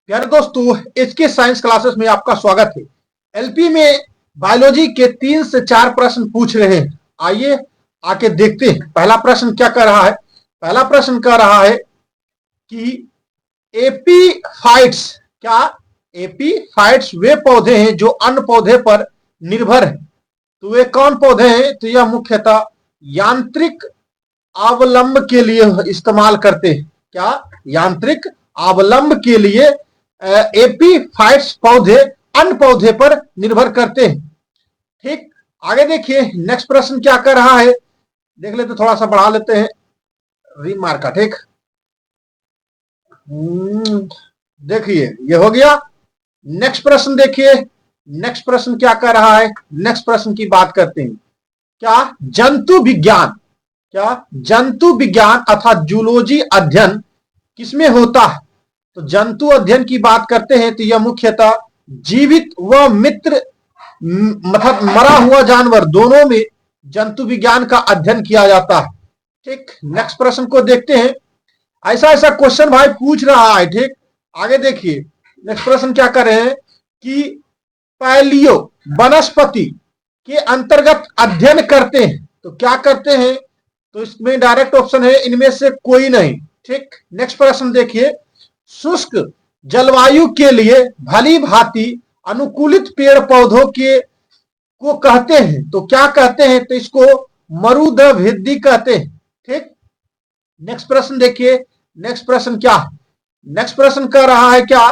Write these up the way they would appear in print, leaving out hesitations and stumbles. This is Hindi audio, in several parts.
प्यारे दोस्तों, एचके साइंस क्लासेस में आपका स्वागत है। एलपी में बायोलॉजी के 3 से 4 प्रश्न पूछ रहे हैं। आइए आके देखते हैं पहला प्रश्न क्या कर रहा है। पहला प्रश्न कह रहा है कि एपीफाइट्स, क्या एपीफाइट्स वे पौधे हैं जो अन्य पौधे पर निर्भर है। तो वे कौन पौधे हैं? तो यह मुख्यतः यांत्रिक अवलंब के लिए इस्तेमाल करते हैं। क्या? यांत्रिक अवलंब के लिए एपीफाइट्स पौधे अन्य पौधे पर निर्भर करते हैं। ठीक, आगे देखिए नेक्स्ट प्रश्न क्या कर रहा है, देख लेते, थोड़ा सा बढ़ा लेते हैं रीमार्क का। ठीक, देखिए ये हो गया। नेक्स्ट प्रश्न देखिए, नेक्स्ट प्रश्न क्या कर रहा है। नेक्स्ट प्रश्न की बात करते हैं। क्या जंतु विज्ञान, क्या जंतु विज्ञान अर्थात जूलॉजी अध्ययन किसमें होता है? तो जंतु अध्ययन की बात करते हैं तो यह मुख्यतः जीवित व मित्र मतलब मरा हुआ जानवर दोनों में जंतु विज्ञान का अध्ययन किया जाता है। ठीक, नेक्स्ट प्रश्न को देखते हैं। ऐसा ऐसा क्वेश्चन भाई पूछ रहा है। ठीक, आगे देखिए नेक्स्ट प्रश्न क्या कर रहे हैं कि पैलियो वनस्पति के अंतर्गत अध्ययन करते हैं तो क्या करते हैं? तो इसमें डायरेक्ट ऑप्शन है इनमें से कोई नहीं। ठीक, नेक्स्ट प्रश्न देखिए, शुष्क जलवायु के लिए भली भांति अनुकूलित पेड़ पौधों के को कहते हैं तो क्या कहते हैं? तो इसको मरुदभिद्धि कहते हैं। ठीक, नेक्स्ट प्रश्न देखिए, नेक्स्ट प्रश्न क्या है? नेक्स्ट प्रश्न कह रहा है क्या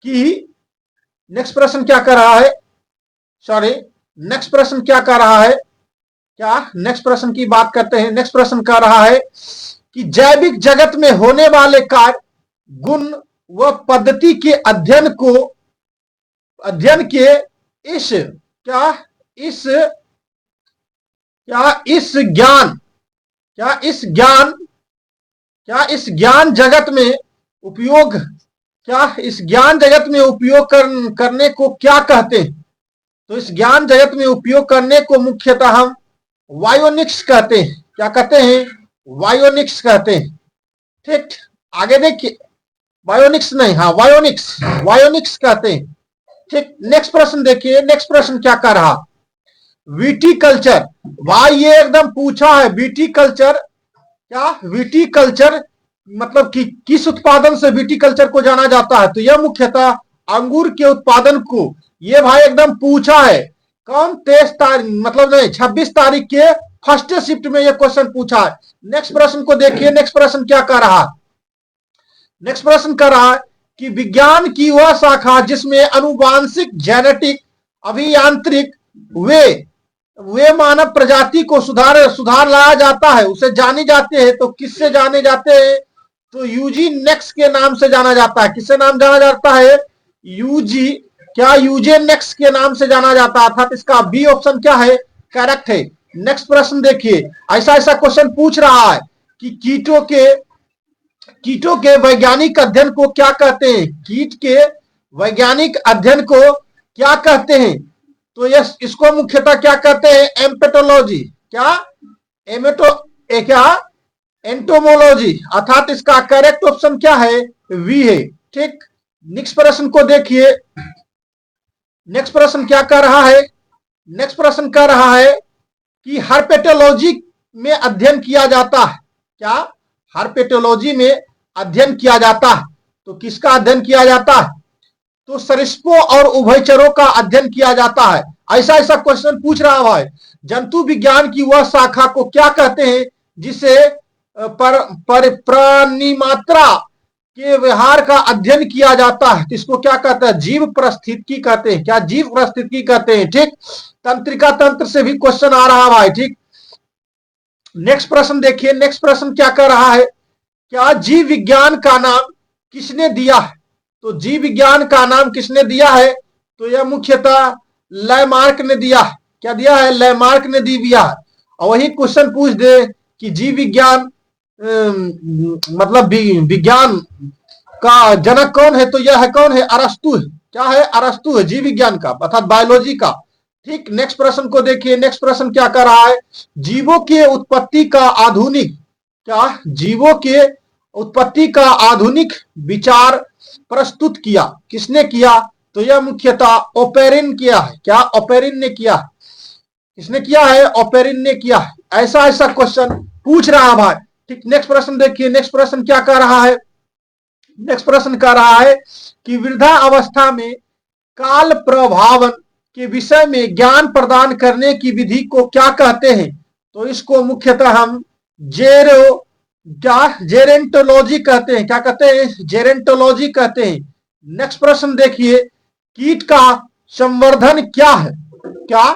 कि नेक्स्ट प्रश्न क्या कर रहा है, सॉरी, नेक्स्ट प्रश्न क्या कर रहा है, क्या नेक्स्ट प्रश्न की बात करते हैं। नेक्स्ट प्रश्न कह रहा है कि जैविक जगत में होने वाले कार्य, गुण व पद्धति के अध्ययन के इस ज्ञान जगत में उपयोग, क्या इस ज्ञान जगत में उपयोग करने को क्या कहते हैं? तो इस ज्ञान जगत में उपयोग करने को मुख्यतः हम वायोनिक्स कहते हैं। क्या कहते हैं? वायोनिक्स कहते हैं। ठीक, आगे देखिए, बायोनिक्स नहीं, हाँ वायोनिक्स, वायोनिक्स कहते हैं। ठीक, नेक्स्ट प्रश्न देखिए, नेक्स्ट प्रश्न क्या कर रहा, विटीकल्चर। भाई ये एकदम पूछा है, विटीकल्चर, क्या विटीकल्चर मतलब कि किस उत्पादन से विटीकल्चर को जाना जाता है? तो यह मुख्यतः अंगूर के उत्पादन को, ये भाई एकदम पूछा है। कौन 23 तारीख मतलब नहीं 26 तारीख के फर्स्ट शिफ्ट में यह क्वेश्चन पूछा है। नेक्स्ट प्रश्न को देखिए, नेक्स्ट प्रश्न क्या कर रहा है। नेक्स्ट प्रश्न कर रहा है कि विज्ञान की वह शाखा जिसमें अनुवांशिक, जेनेटिक, अभियांत्रिक वे मानव प्रजाति को सुधार लाया जाता है, उसे जानी जाते हैं। तो किससे जाने जाते हैं? तो यूजीनेक्स के नाम से जाना जाता है। किससे नाम जाना जाता है? यूजेनेक्स के नाम से जाना जाता है। अर्थात इसका बी ऑप्शन क्या है? करेक्ट है। नेक्स्ट प्रश्न देखिए, ऐसा ऐसा क्वेश्चन पूछ रहा है कि कीटों के वैज्ञानिक अध्ययन को क्या कहते हैं? कीट के वैज्ञानिक अध्ययन को क्या कहते हैं? तो यह इसको मुख्यतः क्या कहते हैं? एम्पेटोलॉजी। क्या? एंटोमोलॉजी। अर्थात इसका करेक्ट ऑप्शन क्या है? वी है। ठीक, नेक्स्ट प्रश्न को देखिए, नेक्स्ट प्रश्न क्या कर रहा है। नेक्स्ट प्रश्न कर रहा है कि हर्पेटोलॉजी में अध्ययन किया जाता है। क्या? हर्पेटोलॉजी में अध्ययन किया जाता है। तो किसका अध्ययन किया जाता है? तो सरीसृपों और उभयचरों का अध्ययन किया जाता है। ऐसा ऐसा क्वेश्चन पूछ रहा है। जंतु विज्ञान की वह शाखा को क्या कहते हैं जिसे प्राणी मात्रा के व्यवहार का अध्ययन किया जाता है? इसको क्या कहते हैं? जीव परिस्थितिकी कहते हैं। क्या? जीव परिस्थितिकी कहते हैं। ठीक, तंत्रिका तंत्र से भी क्वेश्चन आ रहा भाई। ठीक, नेक्स्ट प्रश्न देखिए, नेक्स्ट प्रश्न क्या कर रहा है, क्या जीव विज्ञान का नाम किसने दिया है? तो जीव विज्ञान का नाम किसने दिया है? तो यह मुख्यतः लैमार्क ने दिया है। क्या दिया है? लैमार्क ने दिया है। और वही क्वेश्चन पूछ दे कि जीव विज्ञान मतलब विज्ञान का जनक कौन है? तो यह है कौन है? अरस्तु है। क्या है? अरस्तु है जीव विज्ञान का अर्थात बायोलॉजी का। ठीक, नेक्स्ट प्रश्न को देखिए, नेक्स्ट प्रश्न क्या कर रहा है, जीवों के उत्पत्ति का आधुनिक, क्या जीवों के उत्पत्ति का आधुनिक विचार प्रस्तुत किया? किसने किया? तो यह मुख्यतः ओपेरिन किया है। क्या? ओपेरिन ने किया। किसने किया है? ओपेरिन ने किया है। ऐसा ऐसा क्वेश्चन पूछ रहा है भाई। ठीक, नेक्स्ट प्रश्न देखिए। नेक्स्ट प्रश्न क्या कह रहा है? नेक्स्ट प्रश्न कह रहा है कि वृद्धा अवस्था में काल प्रभावन के विषय में ज्ञान प्रदान करने की विधि को क्या कहते हैं? तो इसको मुख्यतः हम जेरेंटोलॉजी कहते हैं। क्या कहते हैं? जेरेंटोलॉजी कहते हैं। नेक्स्ट प्रश्न देखिए, कीट का संवर्धन क्या है? क्या?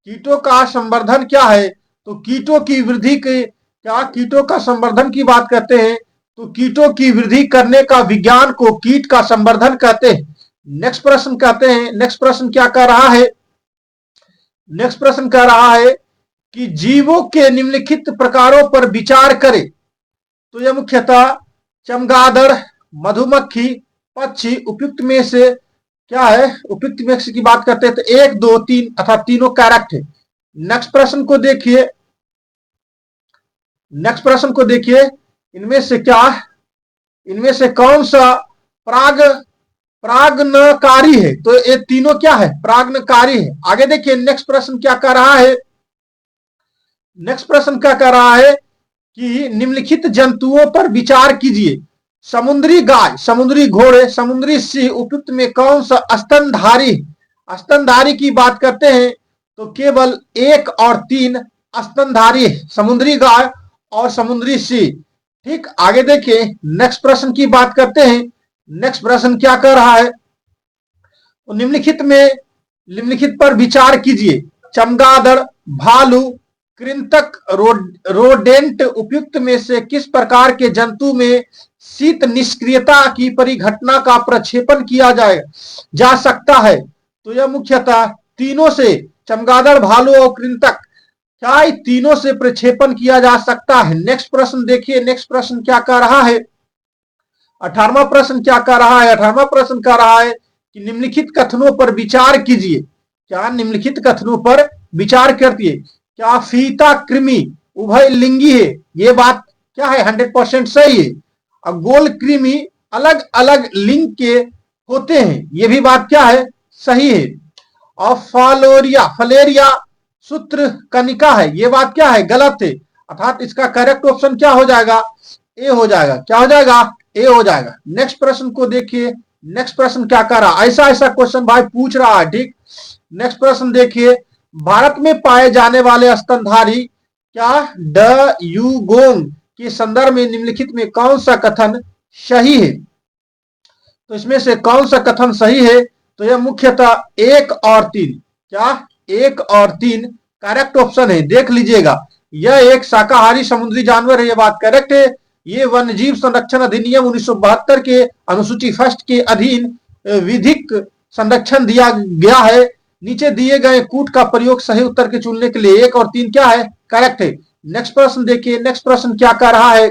कीटों का संवर्धन क्या है? तो कीटों की वृद्धि के, क्या कीटों का संवर्धन की बात करते हैं तो कीटों की वृद्धि करने का विज्ञान को कीट का संवर्धन कहते हैं। नेक्स्ट प्रश्न कहते हैं, नेक्स्ट प्रश्न क्या कह रहा है? नेक्स्ट प्रश्न कह रहा है कि जीवों के निम्नलिखित प्रकारों पर विचार करें। तो यह मुख्यतः चमगादड़, मधुमक्खी, पक्षी उपयुक्त में से क्या है? उपयुक्त में से की बात करते हैं तो 1, 2, 3 अर्थात तीनों करेक्ट है। नेक्स्ट प्रश्न को देखिए। नेक्स्ट प्रश्न को देखिए, इनमें से क्या, इनमें से कौन सा प्राग्नकारी है? तो ये तीनों क्या है? प्राग्नकारी है। आगे देखिए नेक्स्ट प्रश्न क्या कह रहा है? नेक्स्ट प्रश्न क्या कह रहा है कि निम्नलिखित जंतुओं पर विचार कीजिए। समुद्री गाय, समुद्री घोड़े, समुद्री सिंह उपयुक्त में कौन सा स्तनधारी? स्तनधारी की बात करते हैं तो केवल 1 और 3 स्तनधारी है, समुद्री गाय और समुद्री सिंह। ठीक, आगे देखिए नेक्स्ट प्रश्न की बात करते हैं। नेक्स्ट प्रश्न क्या कर रहा है? तो निम्नलिखित पर विचार कीजिए। चमगादड़, भालू, कृंतक, रोडेंट उपयुक्त में से किस प्रकार के जंतु में शीत निष्क्रियता की परिघटना का प्रक्षेपण किया जा सकता है? तो यह मुख्यतः तीनों से, चमगादड़, भालू और कृंतक, क्या तीनों से प्रक्षेपण किया जा सकता है। नेक्स्ट प्रश्न देखिए। नेक्स्ट प्रश्न क्या कह रहा है? 18वां प्रश्न क्या कह रहा है? 18वां प्रश्न कह रहा है कि निम्नलिखित कथनों पर विचार कीजिए। क्या? निम्नलिखित कथनों पर विचार करती क्या फीता कृमि उभय लिंगी है? ये बात क्या है? 100% सही है। अब गोल कृमि अलग अलग लिंग के होते हैं, ये भी बात क्या है? सही है। और फलेरिया सूत्र कनिका है, ये बात क्या है? गलत है। अर्थात इसका करेक्ट ऑप्शन क्या हो जाएगा? ए हो जाएगा। क्या हो जाएगा? ए हो जाएगा। नेक्स्ट प्रश्न को देखिए। नेक्स्ट प्रश्न क्या कर रहा है? ऐसा ऐसा क्वेश्चन भाई पूछ रहा है। ठीक, नेक्स्ट प्रश्न देखिए। भारत में पाए जाने वाले स्तनधारी क्या डयूगोंग के संदर्भ में निम्नलिखित में कौन सा कथन सही है? तो इसमें से कौन सा कथन सही है? तो यह मुख्यतः 1 और 3। क्या? 1 और 3 करेक्ट ऑप्शन है। देख लीजिएगा, यह एक शाकाहारी समुद्री जानवर है, यह बात करेक्ट है। ये वन्यजीव संरक्षण अधिनियम 1972 के अनुसूची फर्स्ट के अधीन विधिक संरक्षण दिया गया है। नीचे दिए गए कूट का प्रयोग सही उत्तर के चुनने के लिए 1 और 3 क्या है? करेक्ट है। नेक्स्ट प्रश्न देखिए। नेक्स्ट प्रश्न क्या कर रहा है?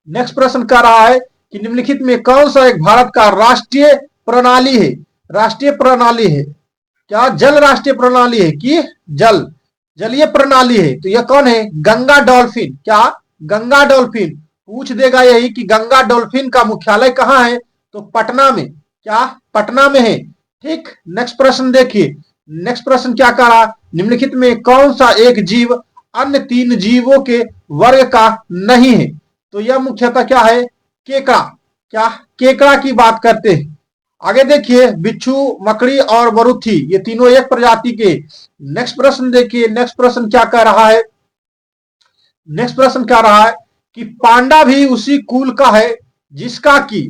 नेक्स्ट प्रश्न कर रहा है कि निम्नलिखित में कौन सा एक भारत का राष्ट्रीय प्रणाली है? राष्ट्रीय प्रणाली है। क्या जल राष्ट्रीय प्रणाली है कि जलीय प्रणाली है? तो यह कौन है? गंगा डॉल्फिन। क्या? गंगा डॉल्फिन। पूछ देगा यही कि गंगा डॉल्फिन का मुख्यालय कहां है? तो पटना में। क्या? पटना में है। ठीक, नेक्स्ट प्रश्न देखिए। नेक्स्ट प्रश्न क्या कह रहा? निम्नलिखित में कौन सा एक जीव अन्य 3 जीवों के वर्ग का नहीं है? तो यह मुख्यतः क्या है? केकड़ा। क्या? केकड़ा की बात करते हैं। आगे देखिए, बिच्छू, मकड़ी और वरुथी, ये तीनों एक प्रजाति के। नेक्स्ट प्रश्न देखिए। नेक्स्ट प्रश्न क्या कह रहा है? नेक्स्ट प्रश्न कह रहा है कि पांडा भी उसी कुल का है जिसका की,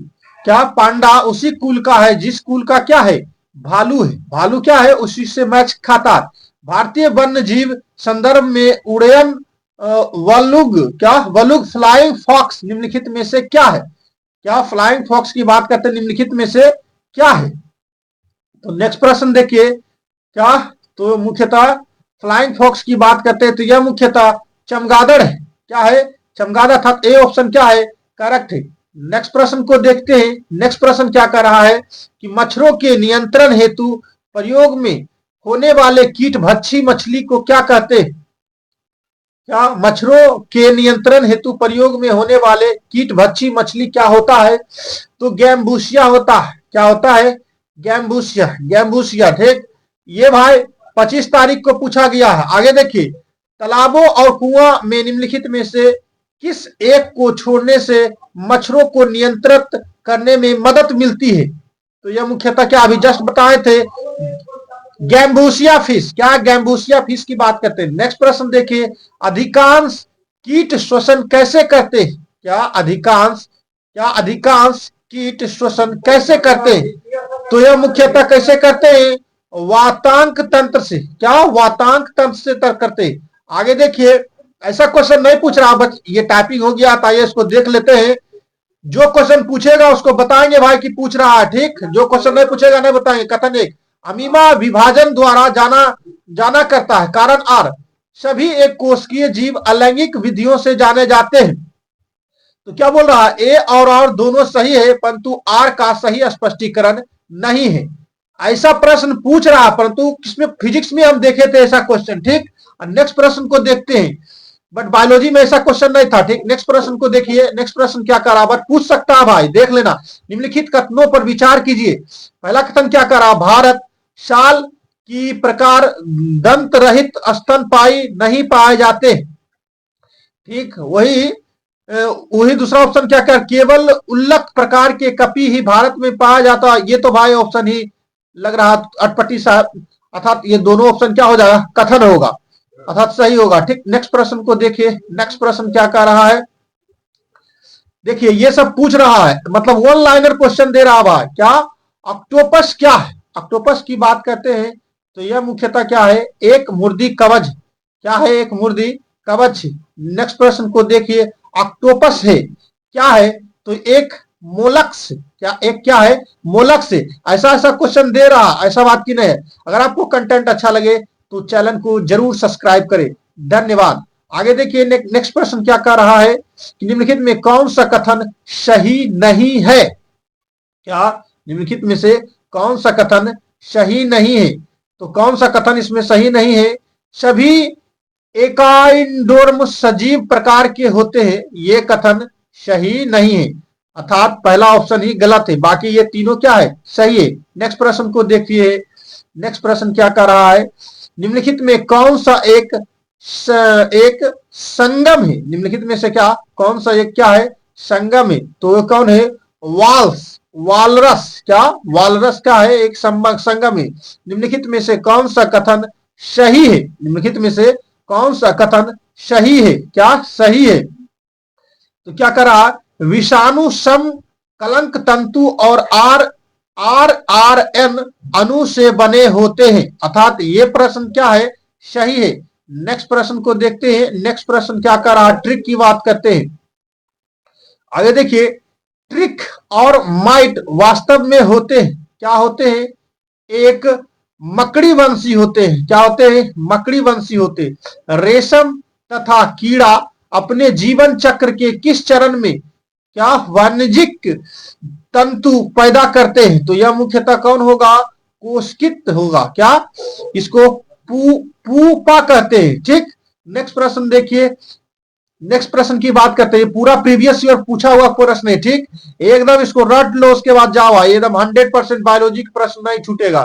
क्या? पांडा उसी कुल का है जिस कुल का क्या है? भालू है। भालू क्या है? उसी से मैच खाता है। भारतीय वन्य जीव संदर्भ में उड़यन वलुग, क्या? वलुग, फ्लाइंग फॉक्स निम्नलिखित में से क्या है? क्या? फ्लाइंग फॉक्स की बात करते हैं, निम्नलिखित में से क्या है? तो नेक्स्ट प्रश्न देखिए। क्या? तो मुख्यतः फ्लाइंग फॉक्स की बात करते हैं तो यह मुख्यतः चमगादड़ है। क्या है? चमगादड़ था। ए ऑप्शन क्या है? करेक्ट है। नेक्स्ट प्रश्न को देखते हैं। नेक्स्ट प्रश्न क्या कर रहा है कि मच्छरों के नियंत्रण हेतु प्रयोग में होने वाले कीट भक्षी मछली को क्या कहते हैं? क्या मच्छरों के नियंत्रण हेतु प्रयोग में होने वाले कीट भक्षी मछली क्या होता है? तो गैम्बूसिया होता है। क्या होता है? गैम्बूसिया। गैम्बूसिया, ठीक। ये भाई 25 तारीख को पूछा गया है। आगे देखिए, तालाबों और कुआं में निम्नलिखित में से किस एक को छोड़ने से मच्छरों को नियंत्रित करने में मदद मिलती है? तो यह मुख्यतः क्या अभी जस्ट बताए थे, गैम्बूसिया फिश। क्या गैम्बूसिया फिश की बात करते हैं। नेक्स्ट प्रश्न देखिए, अधिकांश कीट श्वसन कैसे करते हैं? क्या अधिकांश कीट श्वसन कैसे करते हैं? तो यह मुख्यतः कैसे करते हैं? वातांक तंत्र से। क्या वातांक तंत्र से करते हैं। आगे देखिए, ऐसा क्वेश्चन नहीं पूछ रहा, बट ये टाइपिंग हो गया था, ये इसको देख लेते हैं। जो क्वेश्चन पूछेगा उसको बताएंगे भाई कि पूछ रहा है, ठीक। जो क्वेश्चन नहीं पूछेगा नहीं बताएंगे। कथन एक, अमीबा विभाजन द्वारा जाना करता है। कारण आर, सभी एक कोशिकीय जीव अलैंगिक विधियों से जाने जाते हैं। तो क्या बोल रहा है, ए और आर दोनों सही है, परंतु आर का सही स्पष्टीकरण नहीं है। ऐसा प्रश्न पूछ रहा है, परंतु किसमें, फिजिक्स में हम देखे थे ऐसा क्वेश्चन, ठीक। नेक्स्ट प्रश्न को देखते हैं, बट बायोलॉजी में ऐसा क्वेश्चन नहीं था, ठीक। नेक्स्ट प्रश्न को देखिए, नेक्स्ट प्रश्न क्या कर रहा, बट पूछ सकता है भाई, देख लेना। निम्नलिखित कथनों पर विचार कीजिए। पहला कथन क्या कर रहा, भारत शाल की प्रकार दंत रहित स्तनपायी नहीं पाए जाते, ठीक। वही दूसरा ऑप्शन क्या कर, केवल उल्लक प्रकार के कपी ही भारत में पाया जाता। ये तो भाई ऑप्शन ही लग रहा अटपटी साहब, अर्थात ये दोनों ऑप्शन क्या हो जाएगा, कथन होगा, अर्थात सही होगा, ठीक। नेक्स्ट प्रश्न को देखिए, नेक्स्ट प्रश्न क्या कह रहा है। देखिए ये सब पूछ रहा है, मतलब वन लाइनर क्वेश्चन दे रहा भाई। क्या ऑक्टोपस क्या है? ऑक्टोपस की बात करते हैं तो यह मुख्यतः क्या है, एक मुर्दी कवच। क्या है, एक मुर्दी कवच। नेक्स्ट प्रश्न को देखिए, ऑक्टोपस है क्या है, तो एक मोलक्स। क्या है, मोलक्स है। ऐसा ऐसा क्वेश्चन दे रहा, ऐसा बात की नहीं है। अगर आपको कंटेंट अच्छा लगे तो चैनल को जरूर सब्सक्राइब करें। धन्यवाद। आगे देखिए, नेक्स्ट प्रश्न क्या कह रहा है कि निम्नलिखित में कौन सा कथन सही नहीं है? क्या निम्नलिखित में से कौन सा कथन सही नहीं है? तो कौन सा कथन इसमें सही नहीं है, सभी एकाइंडोर्म सजीव प्रकार के होते हैं, ये कथन सही नहीं है, अर्थात पहला ऑप्शन ही गलत है, बाकी ये तीनों क्या है, सही है। नेक्स्ट प्रश्न को देखिए, नेक्स्ट प्रश्न क्या कर रहा है, निम्नलिखित में कौन सा एक संगम है? निम्नलिखित में से क्या, कौन सा एक क्या है, संगम है? तो वो कौन है, वालरस। क्या वालरस का है, एक संगम है। निम्नलिखित में से कौन सा कथन सही है? निम्नलिखित में से कौन सा कथन सही है? क्या सही है? तो क्या करा, विषाणु सम कलंक तंतु और आर आर आर एन अणु से बने होते हैं, अर्थात ये प्रश्न क्या है, सही है। नेक्स्ट प्रश्न को देखते हैं, नेक्स्ट प्रश्न क्या कर रहा, ट्रिक की बात करते हैं। आगे देखिए, ट्रिक और माइट वास्तव में होते हैं, क्या होते हैं, एक मकड़ी वंशी होते हैं। क्या होते हैं, मकड़ी वंशी होते। रेशम तथा कीड़ा अपने जीवन चक्र के किस चरण में क्या वाणिज्यिक तंतु पैदा करते हैं? तो यह मुख्यतः कौन होगा, कोशिकित होगा। क्या, इसको पूपा कहते हैं, ठीक। नेक्स्ट प्रश्न देखिए, नेक्स्ट प्रश्न की बात करते हैं, पूरा प्रीवियस ईयर पूछा हुआ प्रश्न है, ठीक। एकदम इसको रट लो, उसके बाद जाओ, एकदम 100% बायोलॉजी का प्रश्न नहीं छूटेगा,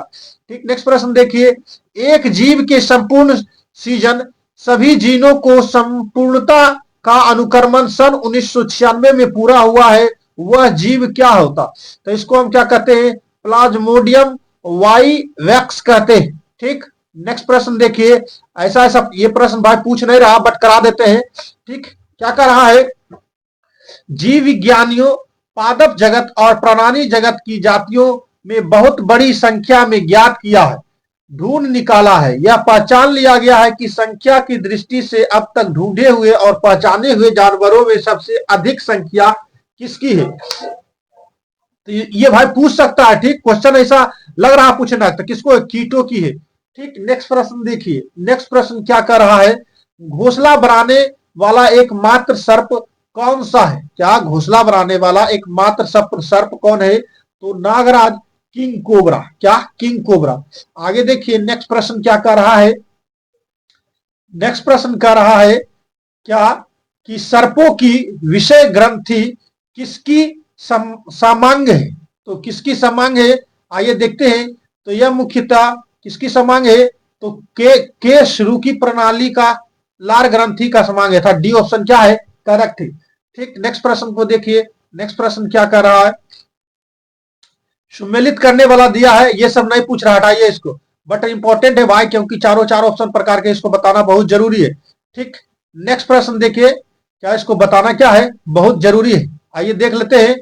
ठीक। नेक्स्ट प्रश्न देखिए, एक जीव के संपूर्ण सीजन सभी जीनों को संपूर्णता का अनुक्रमण सन 1996 में पूरा हुआ है, वह जीव क्या होता? तो इसको हम क्या कहते हैं, प्लाज्मोडियम वाइवैक्स कहते हैं, ठीक। नेक्स्ट प्रश्न देखिए, ऐसा ऐसा ये प्रश्न भाई पूछ नहीं रहा, बट करा देते हैं, ठीक। क्या कर रहा है, जीव विज्ञानियों पादप जगत और प्राणी जगत की जातियों में बहुत बड़ी संख्या में ज्ञात किया है, ढूंढ निकाला है, यह पहचान लिया गया है कि संख्या की दृष्टि से अब तक ढूंढे हुए और पहचाने हुए जानवरों में सबसे अधिक संख्या किसकी है? तो ये भाई पूछ सकता है, ठीक। क्वेश्चन ऐसा लग रहा पूछना है, तो किसको, कीटों की है, ठीक। नेक्स्ट प्रश्न देखिए, नेक्स्ट प्रश्न क्या कर रहा है, घोंसला बनाने वाला एकमात्र सर्प कौन सा है? क्या घोंसला बनाने वाला एकमात्र सर्प कौन है? तो नागराज, किंग कोबरा। क्या, किंग कोबरा। आगे देखिए, नेक्स्ट प्रश्न क्या कर रहा है, नेक्स्ट प्रश्न कर रहा है क्या कि सर्पों की विषय ग्रंथि किसकी समांग है? तो किसकी समांग है, आइए देखते हैं। तो यह मुख्यतः किसकी समांग है? तो के शुरू की प्रणाली का लार ग्रंथि का समांग है था। डी ऑप्शन क्या है, करेक्ट है। ठीक, नेक्स्ट प्रश्न को देखिए। नेक्स्ट प्रश्न क्या कर रहा है, सुमेलित करने वाला दिया है, ये सब नहीं पूछ रहा, हटाइए इसको। बट इंपॉर्टेंट है भाई, क्योंकि चारों चार ऑप्शन प्रकार के, इसको बताना बहुत जरूरी है। ठीक, नेक्स्ट प्रश्न देखिए, क्या इसको बताना क्या है, बहुत जरूरी है। आइए देख लेते हैं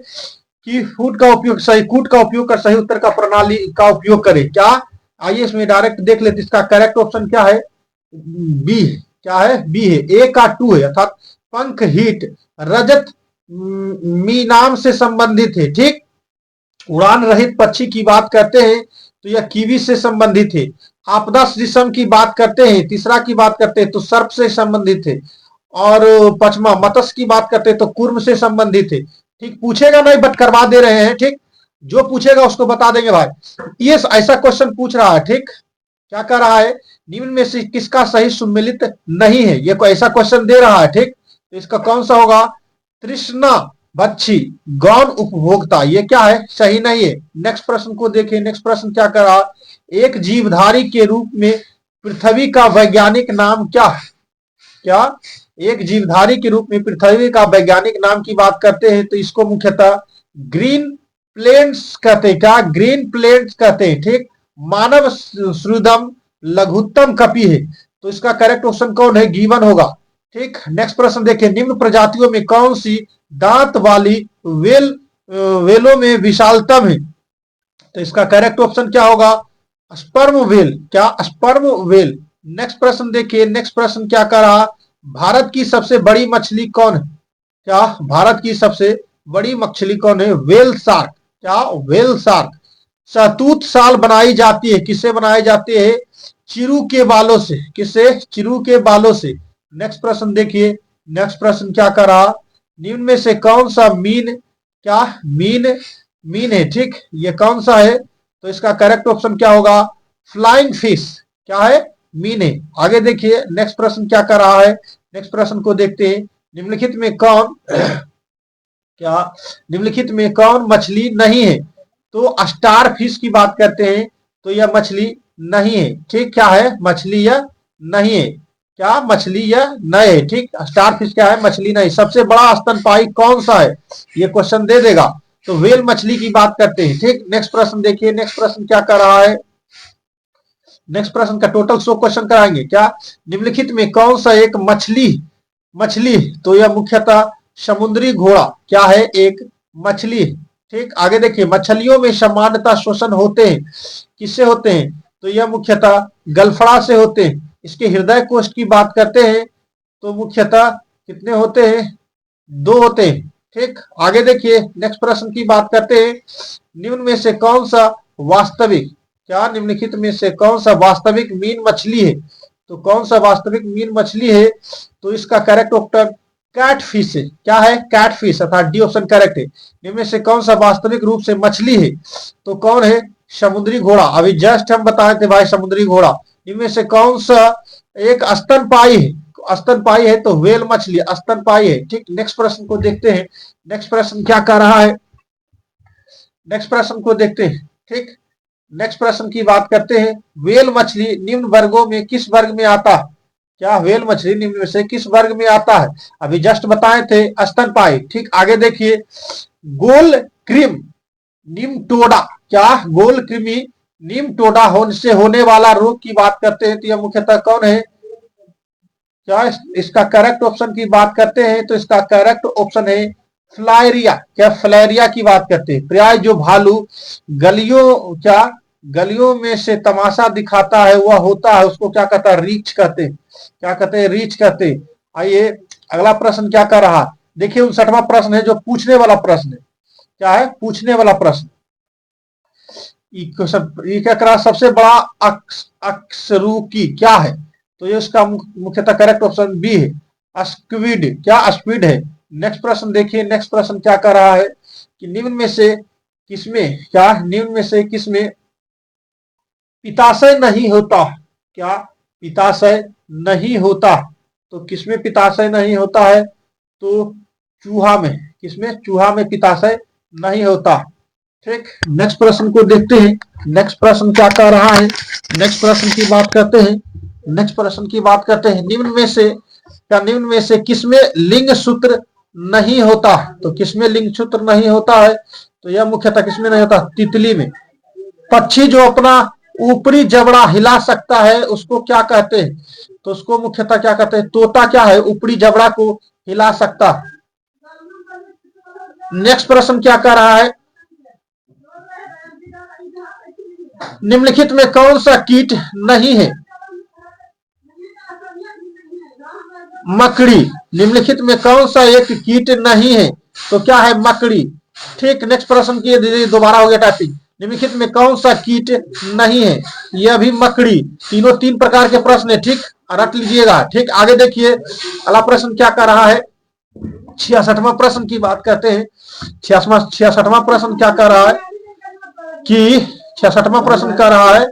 कि फूट का उपयोग, सही कूट का उपयोग कर सही उत्तर का प्रणाली का उपयोग करें क्या। आइए इसमें डायरेक्ट देख लेते, इसका करेक्ट ऑप्शन क्या है, बी है। क्या है, बी है। ए का टू है, अर्थात पंख हीट रजत मी नाम से संबंधित है। ठीक, उड़ान रहित पक्षी की बात करते हैं तो यह कीवी से संबंधित है। आपदा शीशम की बात करते हैं, तीसरा की बात करते हैं तो सर्प से संबंधित है। और पचमा मत्स्य की बात करते हैं तो कुर्म से संबंधित है। ठीक, पूछेगा नहीं बट करवा दे रहे हैं। ठीक, जो पूछेगा उसको बता देंगे भाई। ये ऐसा क्वेश्चन पूछ रहा है। ठीक, क्या कर रहा है, निम्न में से किसका सही सुमेलित नहीं है, ये कोई ऐसा क्वेश्चन दे रहा है। ठीक, तो इसका कौन सा होगा, तृष्णा भक्षी गौण उपभोक्ता, ये क्या है, सही नहीं है। नेक्स्ट प्रश्न को देखिए। नेक्स्ट प्रश्न क्या कर रहा, एक जीवधारी के रूप में पृथ्वी का वैज्ञानिक नाम क्या है? क्या एक जीवधारी के रूप में पृथ्वी का वैज्ञानिक नाम की बात करते हैं तो इसको मुख्यतः ग्रीन प्लेन्स कहते हैं। क्या, ग्रीन प्लेन्स कहते हैं। ठीक, मानव श्रुदम लघुत्तम कपि है, तो इसका करेक्ट ऑप्शन कौन है, गिवन होगा। ठीक, नेक्स्ट प्रश्न देखिए, निम्न प्रजातियों में कौन सी दांत वाली वेल वेलों में विशालतम है? तो इसका करेक्ट ऑप्शन क्या होगा, स्पर्म वेल। क्या, स्पर्म वेल। नेक्स्ट प्रश्न देखिए। नेक्स्ट प्रश्न क्या कर रहा, भारत की सबसे बड़ी मछली कौन है? क्या, भारत की सबसे बड़ी मछली कौन है, वेल शार्क। क्या, वेल शार्क। शहतूत शाल बनाई जाती है, किससे बनाई जाती है, चिरू के बालों से। किससे, चिरू के बालों से। नेक्स्ट प्रश्न देखिए। नेक्स्ट प्रश्न क्या कर रहा, निम्न में से कौन सा मीन, क्या मीन, मीन है। ठीक, ये कौन सा है, तो इसका करेक्ट ऑप्शन क्या होगा, फ्लाइंग फिश। क्या है, मीन है। आगे देखिए नेक्स्ट प्रश्न क्या कर रहा है। नेक्स्ट प्रश्न को देखते हैं, निम्नलिखित में कौन क्या, निम्नलिखित में कौन मछली नहीं है? तो स्टार फिश की बात करते हैं तो यह मछली नहीं है। ठीक, क्या है, मछली यह नहीं है। क्या, मछली यह नहीं है। ठीक, स्टार फिश क्या है, मछली नहीं। सबसे बड़ा स्तनपायी कौन सा है, ये क्वेश्चन दे देगा, तो वेल मछली की बात करते हैं। ठीक, नेक्स्ट प्रश्न देखिए। नेक्स्ट प्रश्न क्या कर रहा है, नेक्स्ट प्रश्न का टोटल 100 क्वेश्चन कराएंगे। क्या, निम्नलिखित में कौन सा एक मछली, मछली, तो यह मुख्यतः समुद्री घोड़ा क्या है, एक मछली। ठीक, आगे देखिए, मछलियों में सामान्यतः श्वसन होते हैं, किससे होते हैं, तो यह मुख्यतः गलफड़ा से होते हैं। इसके हृदय कोश की बात करते हैं तो मुख्यतः कितने होते हैं, दो होते हैं। ठीक, आगे देखिए नेक्स्ट प्रश्न की बात करते हैं, निम्न में से कौन सा वास्तविक, क्या निम्नलिखित में से कौन सा वास्तविक मीन मछली है? तो कौन सा वास्तविक मीन मछली है, तो इसका करेक्ट उत्तर कैट फिश है। क्या है, कैट फिश, अर्थात डी ऑप्शन करेक्ट है। इनमें से कौन सा वास्तविक रूप से मछली है, तो कौन है, समुद्री घोड़ा। अभी जस्ट हम बताए थे भाई, समुद्री घोड़ा। इनमें से कौन सा एक स्तनपायी है, स्तनपायी है तो वेल मछली स्तनपायी है। ठीक, नेक्स्ट प्रश्न को देखते हैं। नेक्स्ट प्रश्न क्या कर रहा है, नेक्स्ट प्रश्न को देखते हैं। ठीक, नेक्स्ट प्रश्न की बात करते हैं, वेल मछली निम्न वर्गों में किस वर्ग में आता है? क्या, वेल मछली निम्न में से किस वर्ग में आता है? अभी जस्ट बताए थे, स्तनपायी। ठीक, आगे देखिए, गोल क्रीम निम्टोडा, क्या गोल कृमि निम्टोडा से होने वाला रोग की बात करते हैं तो यह मुख्यतः कौन है? क्या, इसका करेक्ट ऑप्शन की बात करते हैं तो इसका करेक्ट ऑप्शन है फ्लायरिया। क्या, फ्लायरिया की बात करते हैं। प्राय जो भालू गलियों, क्या गलियों में से तमाशा दिखाता है वह होता है, उसको क्या कहता है, रीच कहते हैं। क्या कहते हैं, रीच कहते हैं। आइए अगला प्रश्न क्या कर रहा, देखिए 59वां प्रश्न है जो पूछने वाला प्रश्न है। क्या है, पूछने वाला प्रश्न। ये क्या करा, सबसे बड़ा अक्सरूकी क्या है, तो ये इसका मुख्यतः करेक्ट ऑप्शन बी है, स्क्विड। क्या, स्क्विड है। नेक्स्ट प्रश्न देखिए। नेक्स्ट प्रश्न क्या कर रहा है कि निम्न में से किसमें, क्या निम्न में से किसमें पिताशय नहीं होता? क्या, पिताशय नहीं होता? तो किसमें पित्ताशय नहीं होता है? तो चूहा में। किसमें? चूहा में पित्ताशय नहीं होता। ठीक, नेक्स्ट प्रश्न को देखते हैं। नेक्स्ट प्रश्न क्या कह रहा है? नेक्स्ट प्रश्न की बात करते हैं। नेक्स्ट प्रश्न की बात करते हैं। निम्न में से किसमें लिंग सूत्र नहीं होता? तो किसमें लिंग सूत्र नहीं होता है? तो यह मुख्यतः किसमें नहीं होता? तितली में। पक्षी जो अपना ऊपरी जबड़ा हिला सकता है उसको क्या कहते हैं? तो उसको मुख्यतः क्या कहते हैं? तोता क्या है? ऊपरी जबड़ा को हिला सकता। नेक्स्ट प्रश्न क्या कह रहा है? निम्नलिखित में कौन सा कीट नहीं है? मकड़ी। निम्नलिखित में कौन सा एक कीट नहीं है? तो क्या है? मकड़ी। ठीक, नेक्स्ट प्रश्न की दोबारा हो गया टाइपिंग। निम्नलिखित में कौन सा कीट नहीं है? यह भी मकड़ी। तीनों तीन प्रकार के प्रश्न है। ठीक, रट लीजिएगा। ठीक, आगे देखिए अगला प्रश्न क्या कर रहा है? 66वां प्रश्न की बात करते हैं। 66वां प्रश्न क्या कर रहा है कि 66वां प्रश्न कर रहा है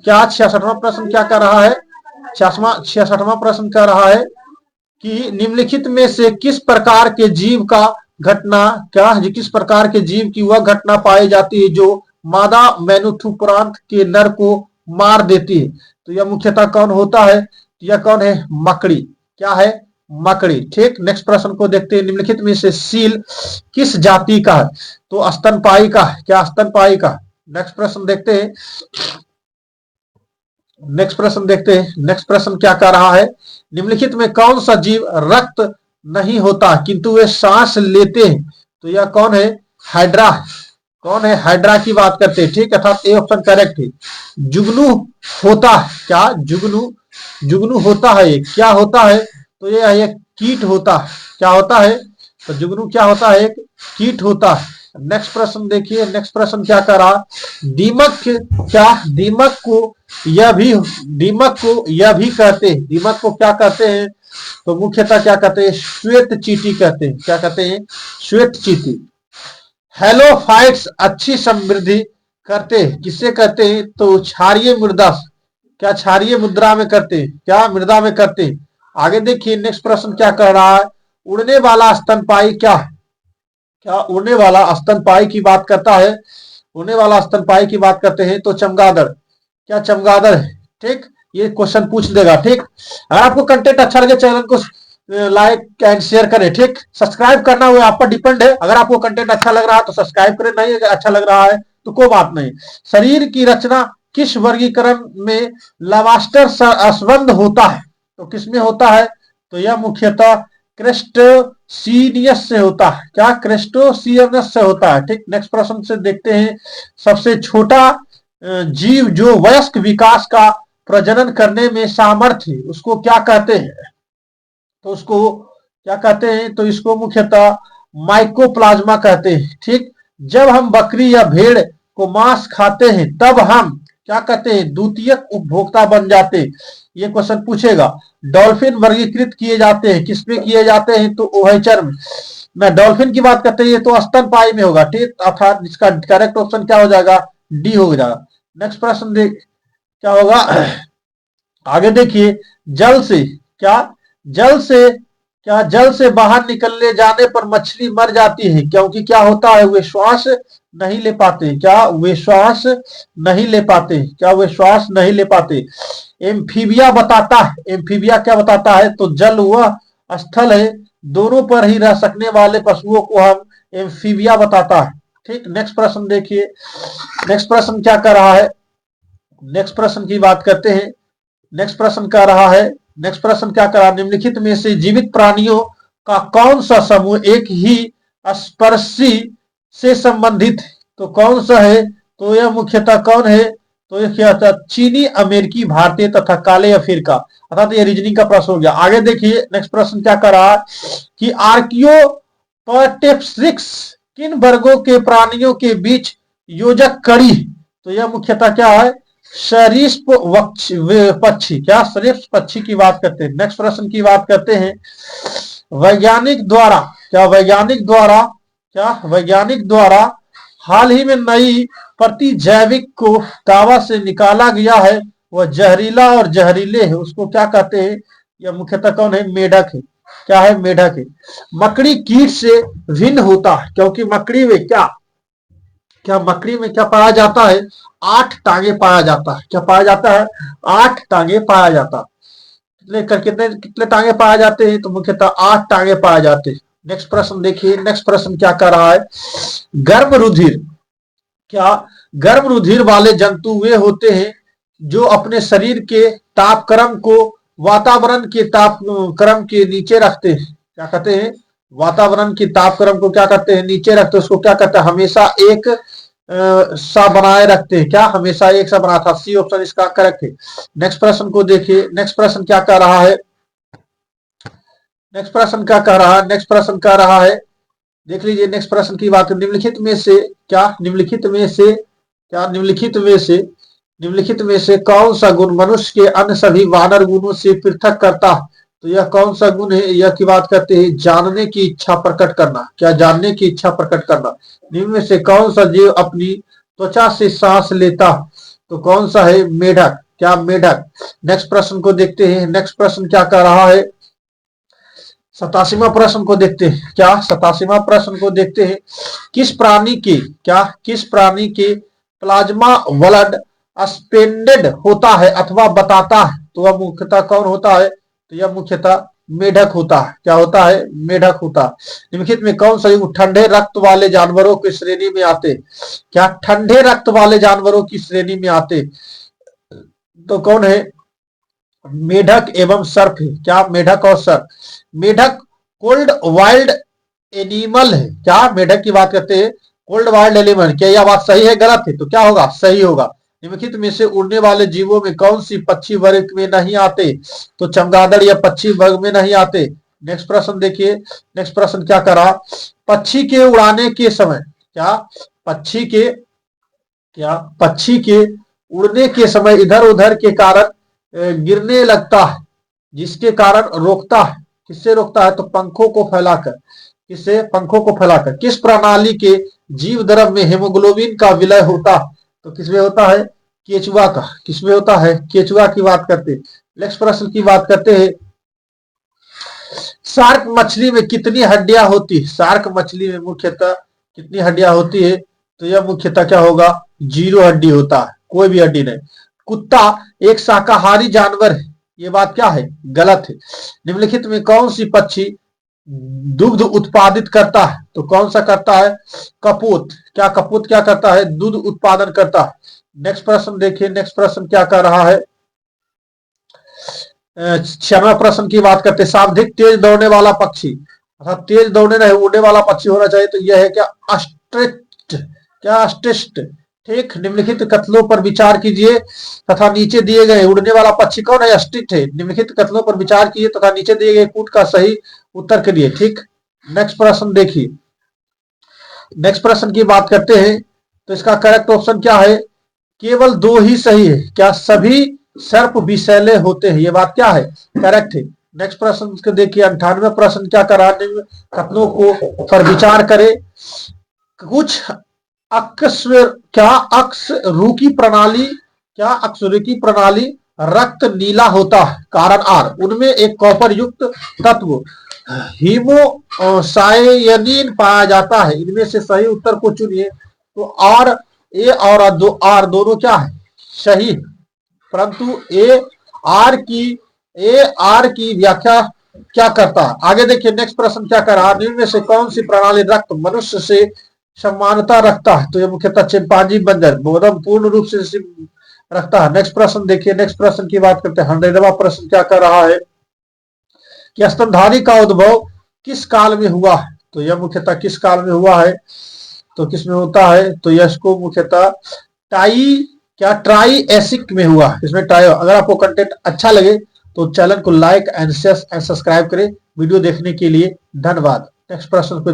क्या? 66वां प्रश्न क्या कर रहा है? 66वां प्रश्न कर रहा है कि निम्नलिखित में से किस प्रकार के जीव का घटना क्या? किस प्रकार के जीव की वह घटना पाई जाती है जो मादा मेनुथुपुरांत के नर को मार देती है? तो यह मुख्यतः कौन होता है? यह कौन है? मकड़ी। क्या है? मकड़ी। ठीक, नेक्स्ट प्रश्न को देखते हैं। निम्नलिखित में से सील किस जाति का है? तो स्तनपायी का। क्या? स्तनपायी का। नेक्स्ट प्रश्न देखते हैं। नेक्स्ट प्रश्न देखते हैं। नेक्स्ट प्रश्न क्या कह रहा है? निम्नलिखित में कौन सा जीव रक्त नहीं होता किंतु वे सांस लेते हैं? तो यह कौन है? हाइड्रा। कौन है? हाइड्रा की बात करते हैं। ठीक, अर्थात ए ऑप्शन करेक्ट है। जुगनू होता है। क्या? जुगनू। जुगनू होता है। क्या होता है? तो यह एक कीट होता है। क्या होता है? तो जुगनू क्या होता है? एक कीट होता है। नेक्स्ट प्रश्न देखिए। नेक्स्ट प्रश्न क्या कर रहा? दीमक। क्या? दीमक को यह भी कहते हैं। दीमक को क्या कहते हैं? तो मुख्यतः क्या कहते हैं? श्वेत चींटी कहते हैं। क्या कहते हैं? श्वेत चींटी। हेलोफाइट्स अच्छी समृद्धि करते हैं। किससे करते हैं? तो क्षारीय मृदा। क्या? क्षारीय मुद्रा में करते हैं। क्या? मृदा में करते हैं। आगे देखिए नेक्स्ट प्रश्न क्या कर रहा है? उड़ने वाला स्तनपायी क्या है? क्या? उड़ने वाला स्तनपायी की बात करता है। उड़ने वाला स्तनपायी की बात करते हैं तो चमगादड़। क्या? चमगादड़ है। ठीक, ये क्वेश्चन पूछ देगा। ठीक, अगर आपको कंटेंट अच्छा लगे चैनल को लाइक एंड शेयर करें। ठीक, सब्सक्राइब करना हुआ आप पर डिपेंड है। अगर आपको कंटेंट अच्छा लग रहा है तो सब्सक्राइब करें, नहीं अच्छा लग रहा है तो कोई बात नहीं। शरीर की रचना किस वर्गीकरण में लवास्टर असंबद्ध होता है? तो किसमें होता है? तो यह मुख्यतः क्रेस्टोसीनियस से होता है। क्या? क्रेस्टोसियनस से होता है। ठीक, नेक्स्ट प्रश्न से देखते हैं। सबसे छोटा जीव जो वयस्क विकास का प्रजनन करने में सामर्थ्य उसको क्या कहते हैं? तो उसको क्या कहते हैं? तो इसको मुख्यतः माइकोप्लाज्मा कहते हैं। ठीक, जब हम बकरी या भेड़ को मांस खाते हैं तब हम क्या कहते हैं? द्वितीयक उपभोक्ता बन जाते हैं। ये क्वेश्चन पूछेगा। डॉल्फिन वर्गीकृत किए जाते हैं। किसमें किए जाते हैं? तो उभयचर में। मैं डॉल्फिन की बात करते हैं तो स्तनपायी में होगा। ठीक, अर्थात इसका करेक्ट ऑप्शन क्या हो जाएगा? डी हो जाएगा। नेक्स्ट प्रश्न देख क्या होगा? आगे देखिए। जल से क्या? जल से बाहर निकलने जाने पर मछली मर जाती है क्योंकि क्या होता है? वे श्वास नहीं ले पाते। क्या? वे श्वास नहीं ले पाते। क्या? वे श्वास नहीं ले पाते। एम्फीबिया बताता है। एम्फीबिया क्या बताता है? तो जल व स्थल है दोनों पर ही रह सकने वाले पशुओं को हम एम्फीबिया बताता है। ठीक, नेक्स्ट प्रश्न देखिए। नेक्स्ट प्रश्न क्या कर रहा है? नेक्स्ट प्रश्न की बात करते हैं। नेक्स्ट प्रश्न क्या रहा है? नेक्स्ट प्रश्न क्या करा? निम्नलिखित में से जीवित प्राणियों का कौन सा समूह एक ही स्पर्शी से संबंधित? तो कौन सा है? तो यह मुख्यतः कौन है? तो यह क्या था? चीनी, अमेरिकी, भारतीय तथा काले अफ्रीका। अर्थात ये रीजनिंग का प्रश्न हो गया। आगे देखिए नेक्स्ट प्रश्न क्या कर रहा है कि आर्कियोपर्टेप्सिक्स किन वर्गों के प्राणियों के बीच योजक कड़ी? तो यह मुख्यतः क्या है? सरीसृप पक्षी। क्या? सरीसृप पक्षी की बात करते हैं। नेक्स्ट प्रश्न की बात करते हैं। वैज्ञानिक द्वारा वैज्ञानिक द्वारा हाल ही में नई प्रतिजैविक को दावा से निकाला गया है वह जहरीला और जहरीले है उसको क्या कहते हैं? यह मुख्यतः कौन है? मेढक है। क्या है? मेढक है। मकड़ी कीट से भिन्न होता है क्योंकि मकड़ी में क्या क्या मकड़ी में क्या पाया जाता है? 8 टांगे पाया जाता है। क्या पाया जाता है? 8 टांगे पाया जाता है। कितने कितने टांगे पाए जाते हैं? तो मुख्यतः 8 टांगे पाए जाते हैं। नेक्स्ट प्रश्न देखिए, नेक्स्ट प्रश्न क्या कर रहा है? गर्म रुधिर, क्या गर्म रुधिर वाले जंतु वे होते हैं जो अपने शरीर के तापक्रम को वातावरण के तापक्रम के नीचे रखते हैं? क्या कहते हैं? वातावरण की तापक्रम को क्या करते हैं? नीचे रखते हैं। उसको क्या कहते हैं? हमेशा एक सा बनाए रखते हैं। क्या? हमेशा एक सा बना था। सी ऑप्शन इसका करेक्ट है। नेक्स्ट प्रश्न को देखिए, नेक्स्ट प्रश्न क्या कह रहा है? नेक्स्ट प्रश्न क्या कह रहा है? नेक्स्ट प्रश्न कह रहा है, देख लीजिए नेक्स्ट प्रश्न की बात। निम्नलिखित में से क्या निम्नलिखित में से क्या निम्नलिखित में से कौन सा गुण मनुष्य के अन्य सभी वानर गुणों से पृथक करता है? तो यह कौन सा गुण है? यह की बात करते हैं जानने की इच्छा प्रकट करना। क्या? जानने की इच्छा प्रकट करना। निम्न में से कौन सा जीव अपनी त्वचा से सांस लेता? तो कौन सा है? मेढक। क्या? मेढक। नेक्स्ट प्रश्न को देखते हैं। नेक्स्ट प्रश्न क्या कह रहा है? 87वां प्रश्न को देखते हैं। क्या? 87वां प्रश्न को देखते हैं। किस प्राणी के प्लाज्मा ब्लड सस्पेंडेड होता है अथवा बताता है? तो वह मुख्यतः कौन होता है? तो यह मुख्यतः मेढक होता है। क्या होता है? मेढक होता है। निम्नलिखित में कौन सा युग ठंडे रक्त वाले जानवरों की श्रेणी में आते? क्या? ठंडे रक्त वाले जानवरों की श्रेणी में आते तो कौन है? मेढक एवं सर्प है। क्या? मेढक और सर्प। मेढक कोल्ड वाइल्ड एनिमल है। क्या? मेढक की बात करते हैं कोल्ड वाइल्ड एनिमल। क्या यह बात सही है? गलत है? तो क्या होगा? सही होगा। निम्नलिखित में से उड़ने वाले जीवों में कौन सी पक्षी वर्ग में नहीं आते? तो चमगादड़ या पक्षी वर्ग में नहीं आते। नेक्स्ट प्रश्न देखिए, नेक्स्ट प्रश्न क्या करा? पक्षी के उड़ाने के समय क्या पक्षी के क्या पक्षी के उड़ने के समय इधर उधर के कारण गिरने लगता है, जिसके कारण रोकता है। किससे रोकता है? तो पंखों को फैलाकर। किससे? पंखों को फैलाकर। किस प्रणाली के जीव द्रव में हेमोग्लोबिन का विलय होता है? तो किसमें होता है? केचुआ का। किसमें होता है? केचुआ की बात करते हैं। नेक्स्ट प्रश्न की बात करते हैं। शार्क मछली में कितनी हड्डियां होती है? शार्क मछली में मुख्यतः कितनी हड्डियां होती है? तो यह मुख्यतः क्या होगा? 0 हड्डी होता है, कोई भी हड्डी नहीं। कुत्ता एक शाकाहारी जानवर है। ये बात क्या है? गलत है। निम्नलिखित में कौन सी पक्षी दुग्ध उत्पादित करता है? तो कौन सा करता है? कपूत। क्या? कपूत क्या करता है? दूध उत्पादन करता है। नेक्स्ट प्रश्न देखिए, नेक्स्ट प्रश्न क्या कर रहा है? 6वां प्रश्न की बात करते हैं। सर्वाधिक तेज दौड़ने वाला पक्षी, अर्थात तेज दौड़ने नहीं उड़ने वाला पक्षी होना चाहिए। तो यह है क्या? ऑस्ट्रिच। क्या? ऑस्ट्रिच। ठीक। निम्नलिखित कथनों पर विचार कीजिए तथा नीचे दिए गए उड़ने वाला पक्षी कौन है? ऑस्ट्रिच है। निम्नलिखित कथनों पर विचार कीजिए तथा नीचे दिए गए कूट का सही उत्तर करिए। ठीक। नेक्स्ट प्रश्न देखिए, नेक्स्ट प्रश्न की बात करते हैं। तो इसका करेक्ट ऑप्शन क्या है? केवल 2 ही सही है। क्या? सभी सर्प विषैले होते हैं। ये बात क्या है? करेक्ट है। नेक्स्ट प्रश्न को देखिए, 98वां प्रश्न क्या करा? कथनों को पर विचार करें। कुछ अक्सर क्या अक्सरुकी प्रणाली क्या अक्सरुकी प्रणाली रक्त नीला होता है? कारण आर। उनमें एक कॉपर युक्त तत्व हीमोसायनिन पाया जाता है। इनमें से सही उत्तर को चुनिए। तो आर ए और आर दोनों क्या है? सही। परंतु ए आर की व्याख्या क्या करता है? आगे देखिए, नेक्स्ट प्रश्न क्या कर रहा है? निम्न में से कौन सी प्रणाली रक्त मनुष्य से समानता रखता है? तो ये मुख्यतः चिंपांजी बंदर बोधम पूर्ण रूप से रखता है। नेक्स्ट प्रश्न देखिए, नेक्स्ट प्रश्न की बात करते हैं। 100वां प्रश्न क्या कर रहा है? कि स्तनधारी का उद्भव किस काल में हुआ है? तो यह मुख्यतः किस काल में हुआ है? तो किसमें होता है? तो यश को मुख्यतः ट्राई एसिक में हुआ। इसमें ट्राई। अगर आपको कंटेंट अच्छा लगे तो चैनल को like and share and subscribe करें। वीडियो देखने के लिए धन्यवाद। नेक्स्ट प्रश्न पे